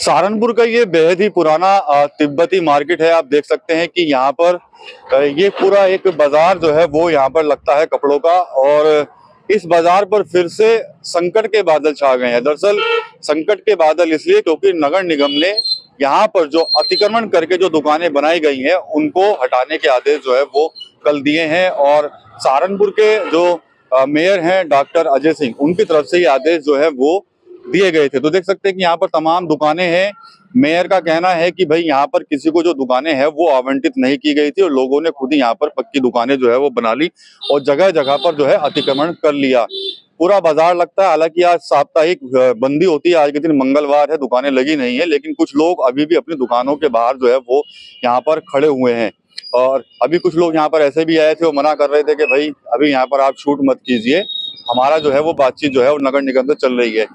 सहारनपुर का ये बेहद ही पुराना तिब्बती मार्केट है। आप देख सकते हैं कि यहाँ पर ये पूरा एक बाजार जो है वो यहाँ पर लगता है कपड़ों का। और इस बाजार पर फिर से संकट के बादल छा गए हैं। दरअसल संकट के बादल इसलिए क्योंकि नगर निगम ने यहाँ पर जो अतिक्रमण करके जो दुकानें बनाई गई हैं उनको हटाने के आदेश जो है वो कल दिए हैं। और सहारनपुर के जो मेयर हैं डॉक्टर अजय सिंह, उनकी तरफ से ये आदेश जो है वो दिए गए थे। तो देख सकते हैं कि यहाँ पर तमाम दुकानें हैं। मेयर का कहना है कि भाई यहाँ पर किसी को जो दुकानें हैं वो आवंटित नहीं की गई थी और लोगों ने खुद ही यहाँ पर पक्की दुकानें जो है वो बना ली और जगह जगह पर जो है अतिक्रमण कर लिया। पूरा बाजार लगता है, हालांकि आज साप्ताहिक बंदी होती है, आज के दिन मंगलवार है, दुकानें लगी नहीं है, लेकिन कुछ लोग अभी भी अपनी दुकानों के बाहर जो है वो यहाँ पर खड़े हुए हैं। और अभी कुछ लोग यहाँ पर ऐसे भी आए थे, वो मना कर रहे थे कि भाई अभी यहाँ पर आप शूट मत कीजिए, हमारा जो है वो बातचीत जो है वो नगर निगम से चल रही है।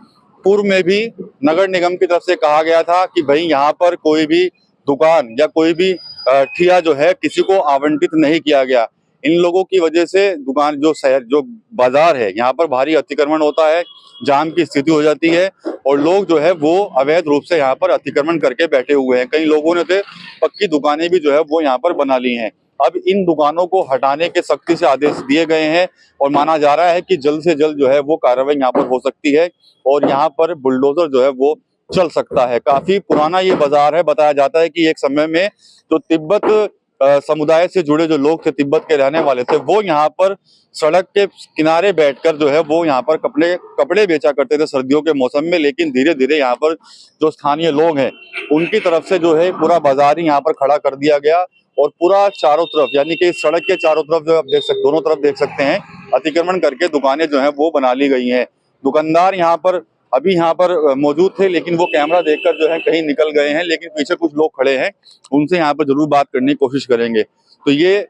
पूर्व में भी नगर निगम की तरफ से कहा गया था कि भाई यहाँ पर कोई भी दुकान या कोई भी ठिया जो है किसी को आवंटित नहीं किया गया। इन लोगों की वजह से दुकान जो शहर जो बाजार है यहाँ पर भारी अतिक्रमण होता है, जाम की स्थिति हो जाती है और लोग जो है वो अवैध रूप से यहाँ पर अतिक्रमण करके बैठे हुए हैं। कई लोगों ने तो पक्की दुकानें भी जो है वो यहाँ पर बना ली हैं। अब इन दुकानों को हटाने के सख्ती से आदेश दिए गए हैं और माना जा रहा है कि जल्द से जल्द जो है वो कार्रवाई यहाँ पर हो सकती है और यहाँ पर बुलडोजर जो है वो चल सकता है। काफी पुराना ये बाजार है। बताया जाता है कि एक समय में जो तिब्बत समुदाय से जुड़े जो लोग थे, तिब्बत के रहने वाले थे, वो यहाँ पर सड़क के किनारे बैठकर जो है वो यहाँ पर कपड़े बेचा करते थे सर्दियों के मौसम में। लेकिन धीरे धीरे यहाँ पर जो स्थानीय लोग हैं उनकी तरफ से जो है पूरा बाजार ही यहाँ पर खड़ा कर दिया गया और पूरा चारों तरफ, यानी कि सड़क के चारों तरफ जो आप देख सकते, दोनों तरफ देख सकते हैं, अतिक्रमण करके दुकानें जो है वो बना ली गई हैं। दुकानदार यहाँ पर अभी यहाँ पर मौजूद थे, लेकिन वो कैमरा देखकर जो है कहीं निकल गए हैं, लेकिन पीछे कुछ लोग खड़े हैं, उनसे यहाँ पर जरूर बात करने की कोशिश करेंगे। तो ये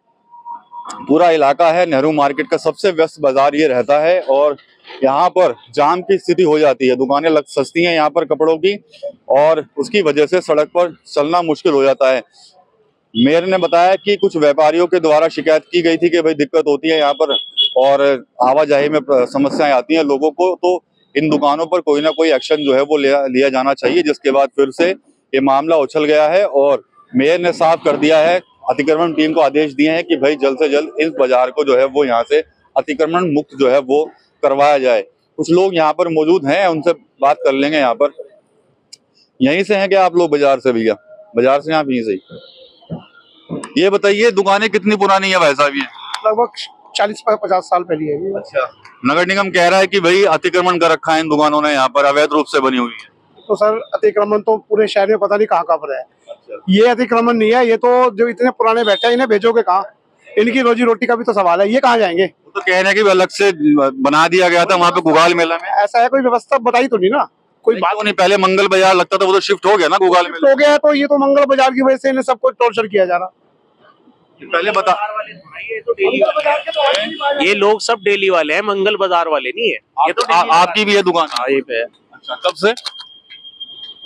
पूरा इलाका है, नेहरू मार्केट का सबसे व्यस्त बाजार ये रहता है और यहाँ पर जाम की स्थिति हो जाती है। दुकानें सस्ती हैं यहाँ पर कपड़ों की और उसकी वजह से सड़क पर चलना मुश्किल हो जाता है। मेयर ने बताया कि कुछ व्यापारियों के द्वारा शिकायत की गई थी कि भाई दिक्कत होती है यहाँ पर और आवाजाही में समस्याएं आती हैं लोगों को, तो इन दुकानों पर कोई ना कोई एक्शन जो है वो लिया जाना चाहिए। जिसके बाद फिर से ये मामला उछल गया है और मेयर ने साफ कर दिया है, अतिक्रमण टीम को आदेश दिए हैं कि भाई जल्द से जल्द इस बाजार को जो है वो यहाँ से अतिक्रमण मुक्त जो है वो करवाया जाए। कुछ लोग यहाँ पर मौजूद हैं, उनसे बात कर लेंगे। यहाँ पर यहीं से हैं क्या आप लोग? बाजार से भैया? बाजार से आप यहीं से ही? ये बताइए दुकानें कितनी पुरानी है भाई साहब? ये लगभग 40-50 साल पहले है। अच्छा, नगर निगम कह रहा है कि भाई अतिक्रमण कर रखा है इन दुकानों ने, यहाँ पर अवैध रूप से बनी हुई है। तो सर अतिक्रमण तो पूरे शहर में पता नहीं कहाँ कहाँ पर है। अच्छा। ये अतिक्रमण नहीं है, ये तो जो इतने पुराने बैठे हैं इन्हें भेजोगे कहाँ? इनकी रोजी रोटी का भी तो सवाल है, ये कहाँ जाएंगे? तो कह रहे हैं कि अलग से बना दिया गया था वहाँ पे गुगाल मेला में। ऐसा है, कोई व्यवस्था बताई तो नहीं ना, कोई बात नहीं। पहले मंगल बाजार लगता था, वो तो शिफ्ट हो गया ना गुगाल मेला हो गया। तो ये तो मंगल बाजार की वजह से इन्हें सबको टॉर्चर किया जा रहा। पहले बता, ये तो डेली वाले, ये लोग सब डेली वाले हैं, मंगल बाजार वाले नहीं है। ये तो आपकी भी है दुकान? हाँ, ये पे है। अच्छा, कब से?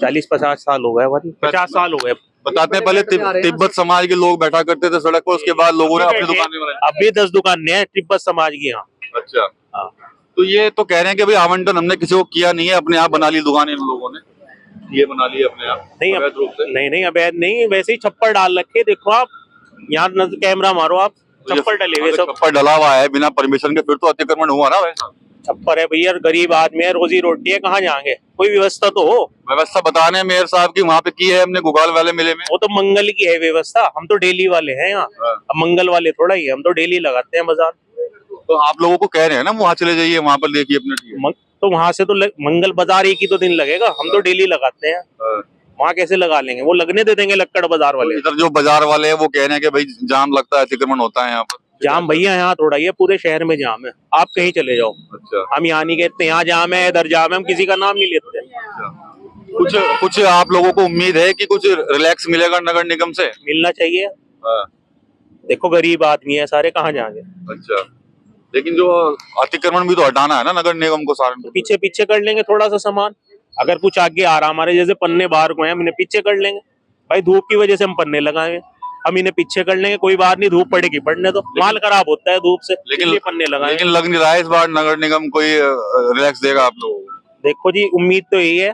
40-50 साल हो गए, 50 साल हो गए। बताते हैं पहले तिब्बत समाज के लोग बैठा करते थे सड़क पर, उसके बाद लोगों ने अपनी दुकानें बनाई। अब भी 10 दुकानें हैं तिब्बत समाज की यहाँ। अच्छा। हाँ। तो ये तो कह रहे हैं कि भाई आवंटन हमने किसी को किया नहीं है, अपने आप बना ली दुकान इन लोगों ने, ये बना ली अपने आप। नहीं, अवैध रूप से नहीं, अवैध नहीं, वैसे ही छप्पर डाल रखे। देखो आप यहाँ कैमरा मारो, आप छप्पर डले हुए, सब छप्पर डला हुआ है बिना परमिशन के, फिर तो अतिक्रमण हुआ ना वैसा। छप्पर है भैया, गरीब आदमी है, रोजी रोटी है, कहाँ जाएंगे? कोई व्यवस्था तो हो। व्यवस्था बता रहे हैं मेयर साहब की वहाँ पे की है हमने गुगाल वाले मेले में। वो तो मंगल की है व्यवस्था, हम तो डेली वाले हैं यहाँ। अब मंगल वाले थोड़ा ही, हम तो डेली लगाते हैं बाजार। तो आप लोगों को कह रहे हैं ना वहाँ चले जाइए, वहाँ पर देखिए अपने। तो वहाँ से तो मंगल बाजार एक ही तो दिन लगेगा, हम तो डेली लगाते हैं। वहाँ कैसे लगा लेंगे? वो लगने दे देंगे लक्कड़ बाजार वाले। इधर जो बाजार वाले हैं वो कह रहे हैं कि भाई जाम लगता है, अतिक्रमण होता है यहाँ पर। जाम भैया यहाँ थोड़ा, ये पूरे शहर में जाम है, आप कहीं चले जाओ। अच्छा। हम यहाँ नहीं कहते यहाँ जाम है, इधर जाम है, हम किसी का नाम नहीं लेते। अच्छा। कुछ आप लोगों को उम्मीद है कि कुछ रिलैक्स मिलेगा नगर निगम से? मिलना चाहिए। देखो गरीब आदमी है सारे, कहाँ जाएंगे? अच्छा, लेकिन जो अतिक्रमण भी तो हटाना है ना नगर निगम को। सारे पीछे पीछे कर लेंगे थोड़ा सा सामान, अगर कुछ आगे आ रहा, हमारे जैसे पन्ने बाहर को हैं, हम इन्हें पीछे कर लेंगे। भाई धूप की वजह से हम पन्ने लगाएंगे, हम इन्हें पीछे कर लेंगे, कोई बात नहीं, धूप पड़ेगी पड़ने तो, माल खराब होता है धूप से, लेकिन पन्ने लगाएंगे। लेकिन लग नहीं रहा है इस बार नगर निगम कोई रिलैक्स देगा आप लोगों को। देखो जी, उम्मीद तो यही है,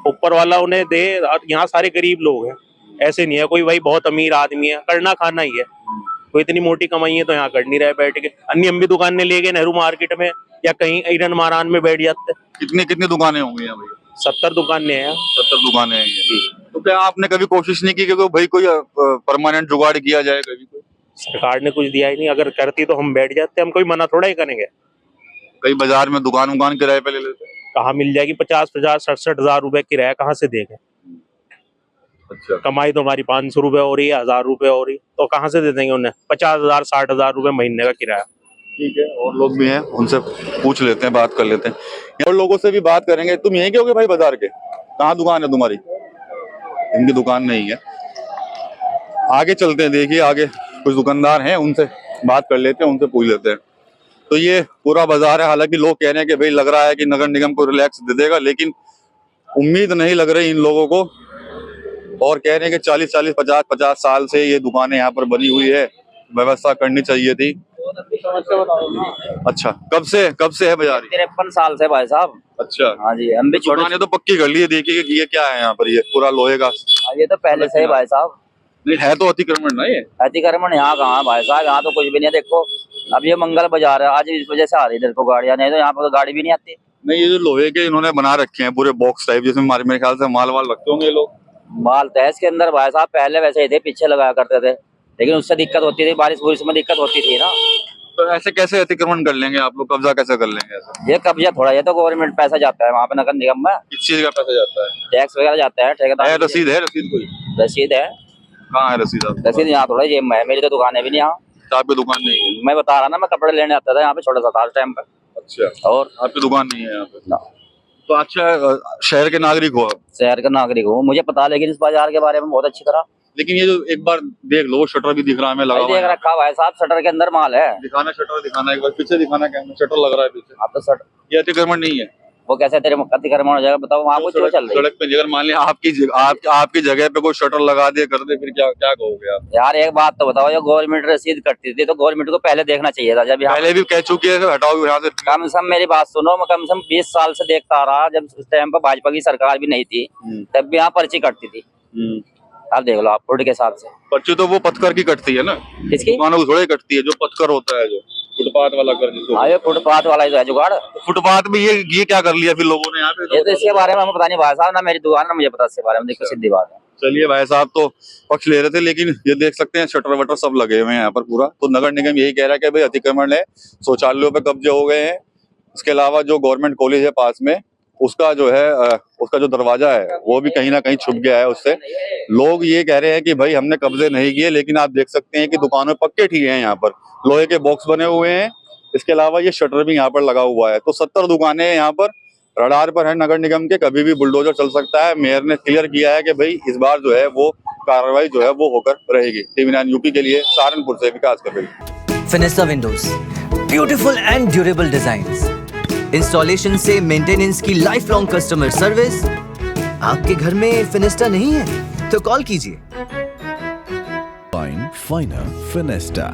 ऊपर वाला उन्हें दे। और यहाँ सारे गरीब लोग हैं, ऐसे नहीं है कोई भाई बहुत अमीर आदमी है, करना खाना ही है। कोई इतनी मोटी कमाई है तो यहाँ कर नहीं रहे बैठ के। अन्य हम भी दुकानें ले गए नेहरू मार्केट में या कहीं ईरन मारान में बैठ जाते। कितनी कितनी दुकानें होंगी यहाँ भैया? 70 दुकानें हैं। 70 दुकानें हैं ये। तो क्या आपने कभी कोशिश नहीं की कि भाई कोई परमानेंट जुगाड़ किया जाए कभी? कोई सरकार ने कुछ दिया ही नहीं, अगर करती तो हम बैठ जाते, हम कोई मना थोड़ा ही करेंगे। कई बाजार में दुकान किराए पे ले लेते हैं। कहाँ मिल जाएगी 50-50 67 हजार रुपए किराया, कहाँ से देंगे? अच्छा, कमाई तो हमारी 500 रुपए हो रही है, 1000 रुपए हो रही, तो कहाँ से दे देंगे उन्हें 50,000 60,000 रुपए महीने का किराया। ठीक है, और लोग भी हैं, उनसे पूछ लेते हैं, बात कर लेते हैं। और लोगों से भी बात करेंगे। तुम यहीं के होगे भाई बाजार के? कहाँ दुकान है तुम्हारी? इनकी दुकान नहीं है। आगे चलते हैं, देखिए आगे कुछ दुकानदार हैं, उनसे बात कर लेते हैं, उनसे पूछ लेते हैं। तो ये पूरा बाजार है। हालांकि लोग कह रहे हैं कि भाई लग रहा है कि नगर निगम को रिलैक्स दे देगा, लेकिन उम्मीद नहीं लग रही इन लोगों को। और कह रहे हैं कि 40-40 50-50 साल से ये दुकानें यहाँ पर बनी हुई है, व्यवस्था करनी चाहिए थी। अच्छा, कब से है बाजार? 53 साल से भाई साहब। अच्छा, हाँ जी, हम भी छोटे। दुकानें तो पक्की कर ली है। देखिए कि ये क्या है यहाँ पर, ये पूरा लोहे का। ये तो पहले से ही भाई साहब। नहीं है तो अतिक्रमण ना ये? अतिक्रमण यहाँ कहाँ है भाई साहब? यहाँ तो कुछ भी नहीं है। देखो अब ये मंगल बाजार है, आज इस वजह से आ रही इधर को गाड़ियाँ, नहीं तो यहाँ पर तो गाड़ी भी नहीं आती। नहीं, ये जो लोहे के इन्होंने बना रखे हैं पूरे बॉक्स टाइप, जिसमें मेरे ख्याल से माल वाल रखते होंगे ये लोग। माल तहस के अंदर भाई साहब पहले वैसे ही थे, पीछे लगाया करते थे, लेकिन उससे दिक्कत होती थी, बारिश बुरिश में दिक्कत होती थी ना। तो ऐसे कैसे अतिक्रमण कर लेंगे आप लोग? कब्जा कैसे कर लेंगे ऐसा? ये कब्जा थोड़ा, ये तो गवर्नमेंट पैसा जाता है वहाँ पे नगर निगम में, किस चीज का पैसा जाता है? टैक्स वगैरह जाता है, ठेकेदार। रसीद है? रसीद कोई? रसीद है। कहाँ है रसीद? आप रसीद यहाँ थोड़ा जेब में है, मेरी तो दुकान है भी नहीं यहाँ। आपकी दुकान नहीं है? मैं बता रहा ना, मैं कपड़े लेने आता था यहाँ पे, छोटा सा था उस टाइम पे। अच्छा, और आपकी दुकान नहीं है यहाँ पे? ना। तो अच्छा, शहर के नागरिक हो आप? शहर का नागरिक हूँ, मुझे पता है लेकिन इस बाजार के बारे में बहुत अच्छी तरह। लेकिन ये जो एक बार देख लो, शटर भी दिख रहा है हमें, लगा हुआ देख है। रखा भाई साहब, शटर के अंदर माल है। दिखाना शटर, दिखाना एक बार पीछे दिखाना, कैमरा शटर लग रहा है पीछे। आप तो शटर, ये अतिक्रमण नहीं है? वो कैसे तेरे अतिक्रमण हो जाएगा बताओ? वहाँ कुछ चल रही है। सड़क पे अगर मान लिया आपकी जगह पे कोई शटर लगा दे कर दे, फिर क्या क्या कहोगे आप? यार एक बात तो बताओ, जो गवर्नमेंट रसीद कटती थी तो गवर्नमेंट को पहले देखना चाहिए था। जब पहले भी कह चुकी है हटाओ यहाँ से। कम से कम मेरी बात सुनो, मैं कम से कम 20 साल से देखता रहा, जब उस टाइम पर भाजपा की सरकार भी नहीं थी तब भी यहाँ पर्ची कटती थी। आप देख लो, आप फुट के हिसाब से पर्ची तो वो पत्थर की कटती है ना, किसकी? दुकानों को थोड़ी कटती है, जो पत्थर होता है, जो फुटपाथ वाला कर जिसको। हाँ, ये फुटपाथ वाला ही तो है जुगाड़। फुटपाथ में ये क्या कर लिया फिर लोगों ने यहाँ पे? ये तो इसके बारे में हमें पता नहीं भाई साहब, ना मेरी दुकान ना मुझे पता इसके बारे में। देखो सीधी बात है। चलिए, भाई साहब तो पक्ष ले रहे थे, लेकिन ये देख सकते हैं शटर वटर सब लगे हुए हैं यहाँ पर पूरा। तो नगर निगम यही कह रहा है कि भाई अतिक्रमण है, शौचालयों पे कब्जे हो गए हैं। इसके अलावा जो गवर्नमेंट कॉलेज है पास में, उसका जो दरवाजा है वो भी कहीं ना कहीं छुप गया है उससे। लोग ये कह रहे हैं कि भाई हमने कब्जे नहीं किए, लेकिन आप देख सकते हैं कि दुकानों पक्के ठीक है, यहाँ पर लोहे के बॉक्स बने हुए हैं। इसके अलावा ये शटर भी यहाँ पर लगा हुआ है। तो 70 दुकानें यहाँ पर रडार पर है नगर निगम के, कभी भी बुलडोजर चल सकता है। मेयर ने क्लियर किया है कि भाई इस बार जो है वो कार्रवाई जो है वो होकर रहेगी। TV9 यूपी के लिए सहारनपुर से विकास कर रही। Finista windows, beautiful and durable designs, installation से मेंटेनेंस की लाइफ लॉन्ग कस्टमर सर्विस। आपके घर में फिनिस्टा नहीं है तो कॉल कीजिए। फाइनर फिनिस्टा।